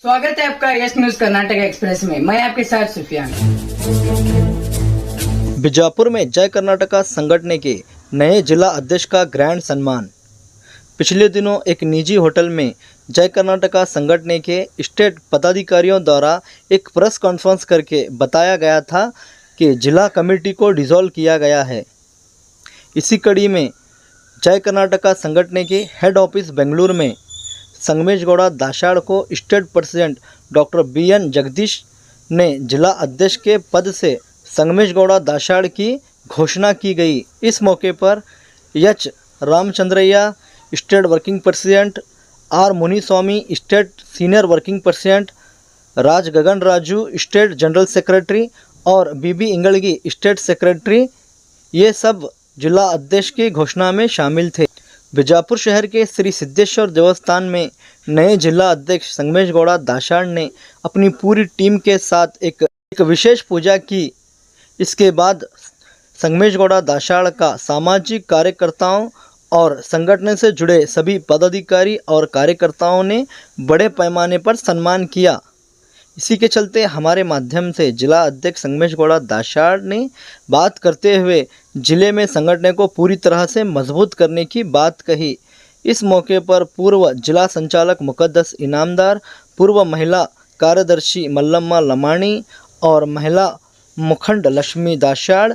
स्वागत है आपका यस न्यूज कर्नाटक एक्सप्रेस में। मैं आपके साथ सुफियान। बीजापुर में जय कर्नाटका संगठन के नए जिला अध्यक्ष का ग्रैंड सम्मान। पिछले दिनों एक निजी होटल में जय कर्नाटका संगठन के स्टेट पदाधिकारियों द्वारा एक प्रेस कॉन्फ्रेंस करके बताया गया था कि जिला कमेटी को डिसॉल्व किया गया है। इसी कड़ी में जय कर्नाटका संगठन के हेड ऑफिस बेंगलुरु में संगमेश गौड़ा दाशाड़ को state president doctor BN Jagdish ने जिला अध्यक्ष के पद से संगमेश गौड़ा दाशाड़ की घोषणा की गई। इस मौके पर H Ramachandraiah state working president, R Muniswamy state senior working president, Raj Gagan Raju state general secretary और BB इंगलगी स्टेट सेक्रेटरी ये सब जिला अध्यक्ष की घोषणा में शामिल थे। बीजापुर शहर के श्री सिद्धेश्वर देवस्थान में नए जिला अध्यक्ष संगमेश गौड़ा दाशाड़ ने अपनी पूरी टीम के साथ एक विशेष पूजा की। इसके बाद संगमेश गौड़ा दाशाड़ का सामाजिक कार्यकर्ताओं और संगठन से जुड़े सभी पदाधिकारी और कार्यकर्ताओं ने बड़े पैमाने पर सम्मान किया। इसी के चलते हमारे माध्यम से जिला अध्यक्ष संगमेश गौड़ा दाशाड़ ने बात करते हुए जिले में संगठन को पूरी तरह से मजबूत करने की बात कही। इस मौके पर पूर्व जिला संचालक मुकद्दस इनामदार, पूर्व महिला कार्यदर्शी मल्लम्मा लमाणी और महिला मुखंड लक्ष्मी दाशाड़,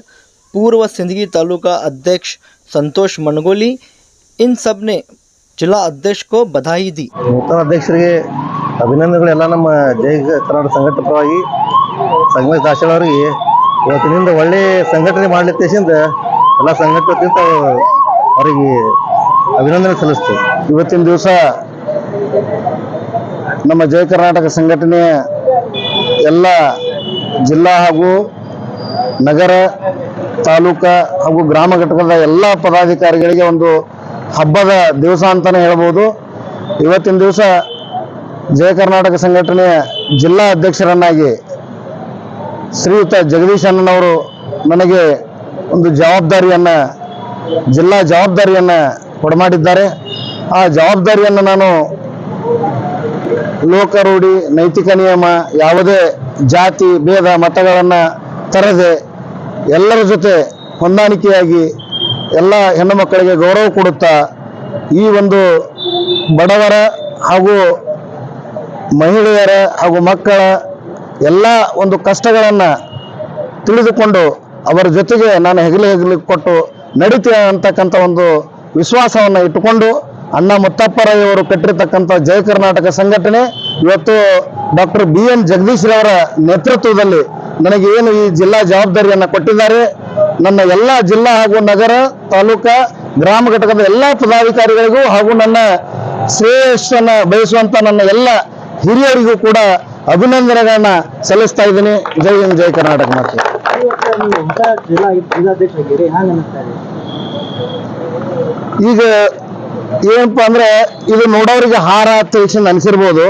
पूर्व सिंदगी तालुका अध्यक्ष संतोष मनगोली, इन सब ने जिला अध्यक्ष को बधाई दी। नूतन अध्यक्षರಿಗೆ ಅಭಿನಂದನೆಗಳೆಲ್ಲ ನಮ್ಮ ಜೈ ಕರ್ನಾಟಕ ಸಂಘಟನೆ ಪರವಾಗಿ ಸಂಗಮೇಶ್ ದಾಶಾಳ್ ಅವರಿಗೆ ಇವತ್ತಿನಿಂದ ಒಳ್ಳೆ ಸಂಘಟನೆ ಮಾಡಲಿಕ್ಕೆಸಿಂದ ಎಲ್ಲ ಸಂಘಟನೆಯಿಂದ ಅವರಿಗೆ ಅಭಿನಂದನೆ ಸಲ್ಲಿಸ್ತೀವಿ। ಇವತ್ತಿನ ದಿವಸ ನಮ್ಮ ಜೈ ಕರ್ನಾಟಕ ಸಂಘಟನೆಯ ಎಲ್ಲ ಜಿಲ್ಲಾ ಹಾಗೂ ನಗರ, ತಾಲೂಕಾ ಹಾಗೂ ಗ್ರಾಮ ಘಟಕದ ಎಲ್ಲ ಪದಾಧಿಕಾರಿಗಳಿಗೆ ಒಂದು ಹಬ್ಬದ ದಿವಸ ಅಂತಾನೆ ಹೇಳ್ಬೋದು। ಇವತ್ತಿನ ದಿವಸ ಜಯ ಕರ್ನಾಟಕ ಸಂಘಟನೆಯ ಜಿಲ್ಲಾ ಅಧ್ಯಕ್ಷರನ್ನಾಗಿ ಶ್ರೀಯುತ ಜಗದೀಶ್ ಅಣ್ಣನವರು ನನಗೆ ಒಂದು ಜಿಲ್ಲಾ ಜವಾಬ್ದಾರಿಯನ್ನು ಕೊಡಮಾಡಿದ್ದಾರೆ। ಆ ಜವಾಬ್ದಾರಿಯನ್ನು ನಾನು ಲೋಕರೂಢಿ, ನೈತಿಕ ನಿಯಮ, ಯಾವುದೇ ಜಾತಿ ಭೇದ ಮತಗಳನ್ನು ತರದೆ ಎಲ್ಲರ ಜೊತೆ ಹೊಂದಾಣಿಕೆಯಾಗಿ ಎಲ್ಲ ಹೆಣ್ಣು ಮಕ್ಕಳಿಗೆ ಗೌರವ ಕೊಡುತ್ತಾ ಈ ಒಂದು ಬಡವರ ಹಾಗೂ ಮಹಿಳೆಯರ ಹಾಗೂ ಮಕ್ಕಳ ಎಲ್ಲ ಒಂದು ಕಷ್ಟಗಳನ್ನು ತಿಳಿದುಕೊಂಡು ಅವರ ಜೊತೆಗೆ ನಾನು ಹೆಗಲು ಕೊಟ್ಟು ನಡೀತೀನಿ ಅಂತಕ್ಕಂಥ ಒಂದು ವಿಶ್ವಾಸವನ್ನು ಇಟ್ಟುಕೊಂಡು ಅಣ್ಣ ಮುತ್ತಪ್ಪರವರು ಕಟ್ಟಿರ್ತಕ್ಕಂಥ ಜಯ ಕರ್ನಾಟಕ ಸಂಘಟನೆ ಇವತ್ತು ಡಾಕ್ಟರ್ BN ಜಗದೀಶ್ ರವರ ನೇತೃತ್ವದಲ್ಲಿ ನನಗೆ ಏನು ಈ ಜಿಲ್ಲಾ ಜವಾಬ್ದಾರಿಯನ್ನು ಕೊಟ್ಟಿದ್ದಾರೆ, ನನ್ನ ಎಲ್ಲ ಜಿಲ್ಲಾ ಹಾಗೂ ನಗರ, ತಾಲೂಕಾ, ಗ್ರಾಮ ಘಟಕದ ಎಲ್ಲ ಪದಾಧಿಕಾರಿಗಳಿಗೂ ಹಾಗೂ ನನ್ನ ಶ್ರೇಯಸ್ಸನ್ನು ಬಯಸುವಂಥ ನನ್ನ ಎಲ್ಲ ಹಿರಿಯರಿಗೂ ಕೂಡ ಅಭಿನಂದನೆಗಳನ್ನ ಸಲ್ಲಿಸ್ತಾ ಇದ್ದೀನಿ। ಜೈ ಹಿಂದ್, ಜೈ ಕರ್ನಾಟಕ ಮಾತೆ। ಈಗ ಏನಪ್ಪಾ ಅಂದ್ರೆ ಇದು ನೋಡೋರಿಗೆ ಹಾರ ತಿಳಿಸಿ ಅನಿಸಿರ್ಬೋದು,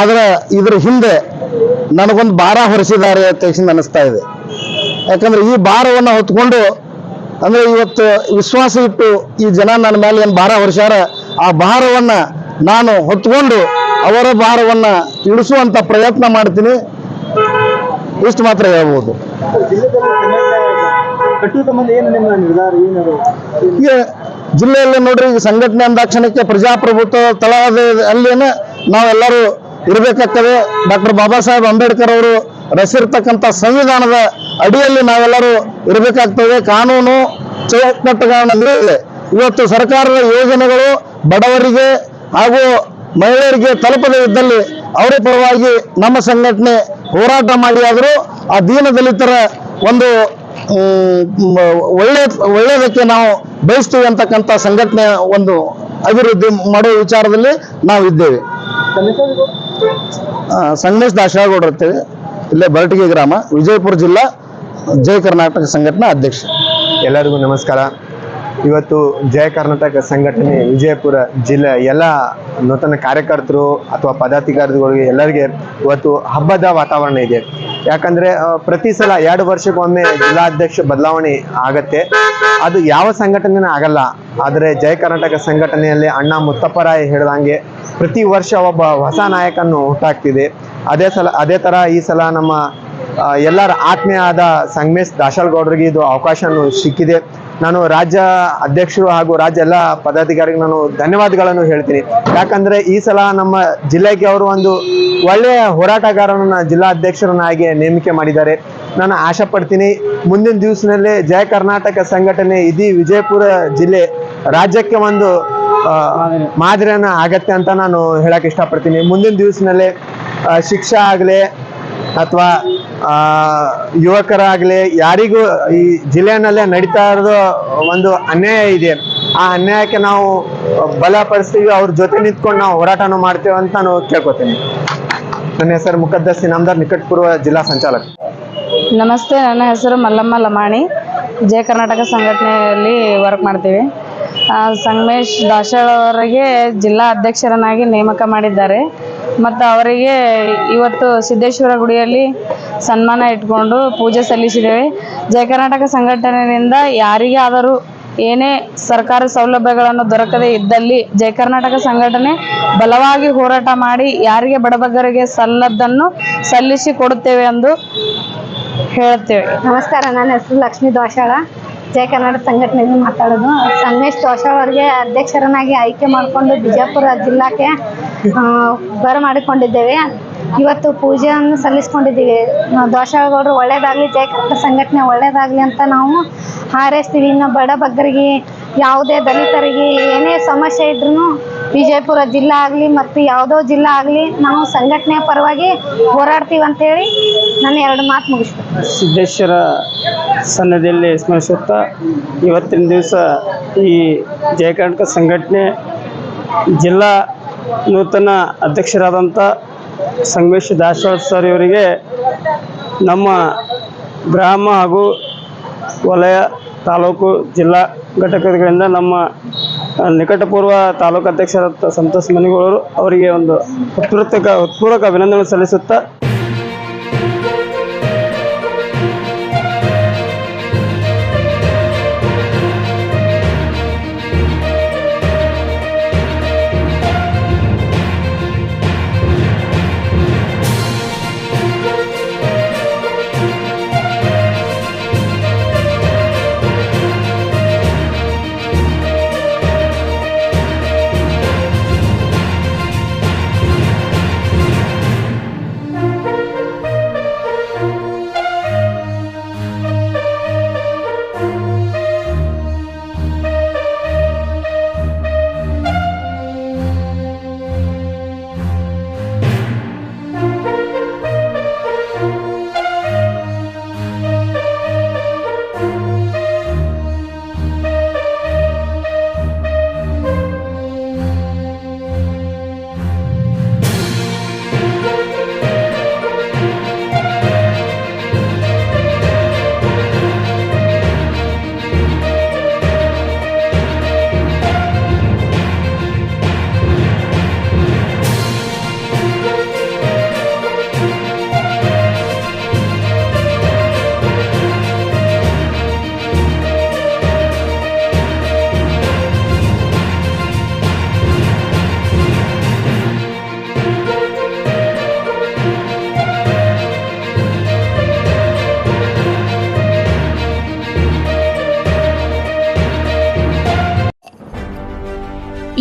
ಆದ್ರೆ ಇದ್ರ ಹಿಂದೆ ನನಗೊಂದು ಭಾರ ಹೊರಿಸಿದ್ದಾರೆ ತಿಳಿಸಿ ಅನಿಸ್ತಾ ಇದೆ। ಯಾಕಂದ್ರೆ ಈ ಭಾರವನ್ನು ಹೊತ್ಕೊಂಡು ಅಂದ್ರೆ ಇವತ್ತು ವಿಶ್ವಾಸ ಇಟ್ಟು ಈ ಜನ ನನ್ನ ಮೇಲೆ ಏನು ಭಾರ ಹೊರಿಸ್ಯಾರ, ಆ ಭಾರವನ್ನ ನಾನು ಹೊತ್ಕೊಂಡು ಅವರ ಭಾರವನ್ನ ಇಳಿಸುವಂತ ಪ್ರಯತ್ನ ಮಾಡ್ತೀನಿ, ಇಷ್ಟು ಮಾತ್ರ ಹೇಳ್ಬೋದು। ಈಗ ಜಿಲ್ಲೆಯಲ್ಲಿ ನೋಡ್ರಿ, ಈಗ ಸಂಘಟನೆ ಅಂದಾಕ್ಷಣಕ್ಕೆ ಪ್ರಜಾಪ್ರಭುತ್ವ ತಳಹದಿ ಅಲ್ಲಿನ ನಾವೆಲ್ಲರೂ ಇರಬೇಕಾಗ್ತದೆ। ಡಾಕ್ಟರ್ ಬಾಬಾ ಸಾಹೇಬ್ ಅಂಬೇಡ್ಕರ್ ಅವರು ರಚಿಸಿರ್ತಕ್ಕಂಥ ಸಂವಿಧಾನದ ಅಡಿಯಲ್ಲಿ ನಾವೆಲ್ಲರೂ ಇರಬೇಕಾಗ್ತದೆ। ಕಾನೂನು ಚೌಕಟ್ಟುಗಳನ್ನು ಇವತ್ತು ಸರ್ಕಾರದ ಯೋಜನೆಗಳು ಬಡವರಿಗೆ ಹಾಗೂ ಮಹಿಳೆಯರಿಗೆ ತಲುಪದೇ ಇದ್ದಲ್ಲಿ ಅವರ ಪರವಾಗಿ ನಮ್ಮ ಸಂಘಟನೆ ಹೋರಾಟ ಮಾಡಿ ಆದರೂ ಆ ದೀನ ದಲಿತರ ಒಂದು ಒಳ್ಳೆಯದಕ್ಕೆ ನಾವು ಬಯಸ್ತೀವಿ ಅಂತಕ್ಕಂಥ ಸಂಘಟನೆ ಒಂದು ಅಭಿವೃದ್ಧಿ ಮಾಡುವ ವಿಚಾರದಲ್ಲಿ ನಾವು ಇದ್ದೇವೆ। ಸಂಗಮೇಶ್ ದಾಶಾಳ್ ಗೌಡ್ರು ಇರ್ತೇವೆ, ಇಲ್ಲೇ ಬರಟಗಿ ಗ್ರಾಮ, ವಿಜಯಪುರ ಜಿಲ್ಲಾ, ಜಯ ಕರ್ನಾಟಕ ಸಂಘಟನಾ ಅಧ್ಯಕ್ಷ। ಎಲ್ಲರಿಗೂ ನಮಸ್ಕಾರ। ಇವತ್ತು ಜಯ ಕರ್ನಾಟಕ ಸಂಘಟನೆ ವಿಜಯಪುರ ಜಿಲ್ಲೆ ಎಲ್ಲ ನೂತನ ಕಾರ್ಯಕರ್ತರು ಅಥವಾ ಪದಾಧಿಕಾರಿಗಳಿಗೆ ಎಲ್ಲರಿಗೆ ಇವತ್ತು ಹಬ್ಬದ ವಾತಾವರಣ ಇದೆ। ಯಾಕಂದರೆ ಪ್ರತಿ ಸಲ 2 ವರ್ಷಕ್ಕೊಮ್ಮೆ ಜಿಲ್ಲಾಧ್ಯಕ್ಷ ಬದಲಾವಣೆ ಆಗತ್ತೆ. ಅದು ಯಾವ ಸಂಘಟನೆನೂ ಆಗಲ್ಲ. ಆದರೆ ಜಯ ಕರ್ನಾಟಕ ಸಂಘಟನೆಯಲ್ಲಿ ಅಣ್ಣ ಮುತ್ತಪ್ಪರಾಯ ಹೇಳ್ದಂಗೆ ಪ್ರತಿ ವರ್ಷ ಒಬ್ಬ ಹೊಸ ನಾಯಕನ್ನು ಹುಟ್ಟಾಕ್ತಿದೆ. ಅದೇ ಥರ ಈ ಸಲ ನಮ್ಮ ಎಲ್ಲರ ಆತ್ಮೀಯ ಆದ ಸಂಗಮೇಶ್ ದಾಶಾಳ್ಗೌಡರಿಗೆ ಇದು ಅವಕಾಶವನ್ನು ಸಿಕ್ಕಿದೆ. ನಾನು ರಾಜ್ಯ ಅಧ್ಯಕ್ಷರು ಹಾಗೂ ರಾಜ್ಯ ಎಲ್ಲ ಪದಾಧಿಕಾರಿಗೆ ನಾನು ಧನ್ಯವಾದಗಳನ್ನು ಹೇಳ್ತೀನಿ. ಯಾಕಂದರೆ ಈ ಸಲ ನಮ್ಮ ಜಿಲ್ಲೆಗೆ ಅವರು ಒಂದು ಒಳ್ಳೆಯ ಹೋರಾಟಗಾರರನ್ನು ಜಿಲ್ಲಾಧ್ಯಕ್ಷರನ್ನಾಗಿ ನೇಮಕ ಮಾಡಿದ್ದಾರೆ. ನಾನು ಆಶೆ ಪಡ್ತೀನಿ ಮುಂದಿನ ದಿವಸದಲ್ಲಿ ಜಯ ಕರ್ನಾಟಕ ಸಂಘಟನೆ ಇಡೀ ವಿಜಯಪುರ ಜಿಲ್ಲೆ ರಾಜ್ಯಕ್ಕೆ ಒಂದು ಮಾದರಿಯನ್ನು ಆಗತ್ತೆ ಅಂತ ನಾನು ಹೇಳಕ್ಕೆ ಇಷ್ಟಪಡ್ತೀನಿ. ಮುಂದಿನ ದಿವಸದಲ್ಲಿ ಶಿಕ್ಷಾ ಆಗಲಿ ಅಥವಾ ಯುವಕರಾಗಲಿ ಯಾರಿಗೂ ಈ ಜಿಲ್ಲೆಯಲ್ಲೇ ನಡೀತಾ ಇರೋದು ಒಂದು ಅನ್ಯಾಯ ಇದೆ. ಆ ಅನ್ಯಾಯಕ್ಕೆ ನಾವು ಬಲಪಡಿಸ್ತೀವಿ, ಅವ್ರ ಜೊತೆ ನಿಂತ್ಕೊಂಡು ನಾವು ಹೋರಾಟನ ಮಾಡ್ತೇವೆ ಅಂತ ನಾನು ಕೇಳ್ಕೊತೀನಿ. ನನ್ನ ಹೆಸರು ಮುಖದ್ದಸ್ ಇನಾಮದಾರ್, ನಿಕಟಪೂರ್ವ ಜಿಲ್ಲಾ ಸಂಚಾಲಕ. ನಮಸ್ತೆ, ನನ್ನ ಹೆಸರು ಮಲ್ಲಮ್ಮ ಲಮಾಣಿ. ಜಯ ಕರ್ನಾಟಕ ಸಂಘಟನೆಯಲ್ಲಿ ವರ್ಕ್ ಮಾಡ್ತೀವಿ. ಸಂಗಮೇಶ್ ದಾಶಾಳ್ ಅವರಿಗೆ ಜಿಲ್ಲಾ ಅಧ್ಯಕ್ಷರನ್ನಾಗಿ ನೇಮಕ ಮಾಡಿದ್ದಾರೆ ಮತ್ತು ಅವರಿಗೆ ಇವತ್ತು ಸಿದ್ದೇಶ್ವರ ಗುಡಿಯಲ್ಲಿ ಸನ್ಮಾನ ಇಟ್ಕೊಂಡು ಪೂಜೆ ಸಲ್ಲಿಸಿದ್ದೇವೆ. ಜಯ ಕರ್ನಾಟಕ ಸಂಘಟನೆಯಿಂದ ಯಾರಿಗೇ ಆದರೂ ಏನೇ ಸರ್ಕಾರಿ ಸೌಲಭ್ಯಗಳನ್ನು ದೊರಕದೇ ಇದ್ದಲ್ಲಿ ಜಯ ಕರ್ನಾಟಕ ಸಂಘಟನೆ ಬಲವಾಗಿ ಹೋರಾಟ ಮಾಡಿ ಯಾರಿಗೆ ಬಡಬಗ್ಗರಿಗೆ ಸಲ್ಲದ್ದನ್ನು ಸಲ್ಲಿಸಿ ಕೊಡುತ್ತೇವೆ ಎಂದು ಹೇಳುತ್ತೇವೆ. ನಮಸ್ಕಾರ, ನನ್ನ ಹೆಸರು ಲಕ್ಷ್ಮೀ ದಾಶಾಳ, ಜಯ ಕರ್ನಾಟಕ ಸಂಘಟನೆಯಿಂದ ಮಾತಾಡೋದು. ಸಂಗಮೇಶ್ ದಾಶಾಳ್ ಅವರಿಗೆ ಅಧ್ಯಕ್ಷರನ್ನಾಗಿ ಆಯ್ಕೆ ಮಾಡಿಕೊಂಡು ಬಿಜಾಪುರ ಜಿಲ್ಲಾಕ್ಕೆ ಬರಮಾಡಿಕೊಂಡಿದ್ದೇವೆ. ಇವತ್ತು ಪೂಜೆಯನ್ನು ಸಲ್ಲಿಸ್ಕೊಂಡಿದ್ದೀವಿ. ದಾಶಾಳ್ ಗೌಡರು ಒಳ್ಳೇದಾಗಲಿ, ಜಯ ಕರ್ನಾಟಕ ಸಂಘಟನೆ ಒಳ್ಳೇದಾಗಲಿ ಅಂತ ನಾವು ಹಾರೈಸ್ತೀವಿ. ಇನ್ನು ಬಡಬಗ್ಗರಿಗೆ, ಯಾವುದೇ ದಲಿತರಿಗೆ ಏನೇ ಸಮಸ್ಯೆ ಇದ್ರೂ ವಿಜಯಪುರ ಜಿಲ್ಲಾ ಆಗಲಿ ಮತ್ತು ಯಾವುದೋ ಜಿಲ್ಲಾ ಆಗಲಿ ನಾವು ಸಂಘಟನೆಯ ಪರವಾಗಿ ಹೋರಾಡ್ತೀವಿ ಅಂತೇಳಿ ನಾನು 2 ಮಾತು ಮುಗಿಸ್ತೀನಿ. ಸಿದ್ದೇಶ್ವರ ಸನ್ನಿಧಿಯಲ್ಲಿ ಸ್ಮರಿಸುತ್ತಾ ಇವತ್ತಿನ ದಿವಸ ಈ ಜಯ ಕರ್ನಾಟಕ ಸಂಘಟನೆ ಜಿಲ್ಲಾ ನೂತನ ಅಧ್ಯಕ್ಷರಾದಂಥ ಸಂಗಮೇಶ್ ದಾಶಾಳ್ ಸರ್ ಇವರಿಗೆ ನಮ್ಮ ಗ್ರಾಮ ಹಾಗೂ ವಲಯ ತಾಲೂಕು ಜಿಲ್ಲಾ ಘಟಕಗಳಿಂದ ನಮ್ಮ ನಿಕಟಪೂರ್ವ ತಾಲೂಕು ಅಧ್ಯಕ್ಷರಾದ ಸಂತೋಷ್ ಮನಿಗೋಳರು ಅವರಿಗೆ ಒಂದು ಹೃತ್ಪೂರ್ವಕ ಅಭಿನಂದನೆ ಸಲ್ಲಿಸುತ್ತಾ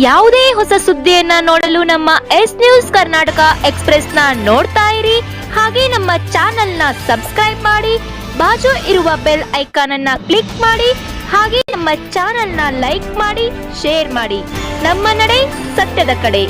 ಯಾವುದೇ ಹೊಸ ಸುದ್ದಿಯನ್ನ ನೋಡಲು ನಮ್ಮ ಎಸ್ ನ್ಯೂಸ್ ಕರ್ನಾಟಕ ಎಕ್ಸ್‌ಪ್ರೆಸ್‌ನ ನೋಡ್ತಾ ಇರಿ. ಹಾಗೆ ನಮ್ಮ ಚಾನೆಲ್ನ ಸಬ್ಸ್ಕ್ರೈಬ್ ಮಾಡಿ, ಬಾಜು ಇರುವ ಬೆಲ್ ಐಕಾನ್ ಅನ್ನ ಕ್ಲಿಕ್ ಮಾಡಿ. ಹಾಗೆ ನಮ್ಮ ಚಾನೆಲ್ನ ಲೈಕ್ ಮಾಡಿ, ಶೇರ್ ಮಾಡಿ. ನಮ್ಮ ನಡೆ ಸತ್ಯದ ಕಡೆ.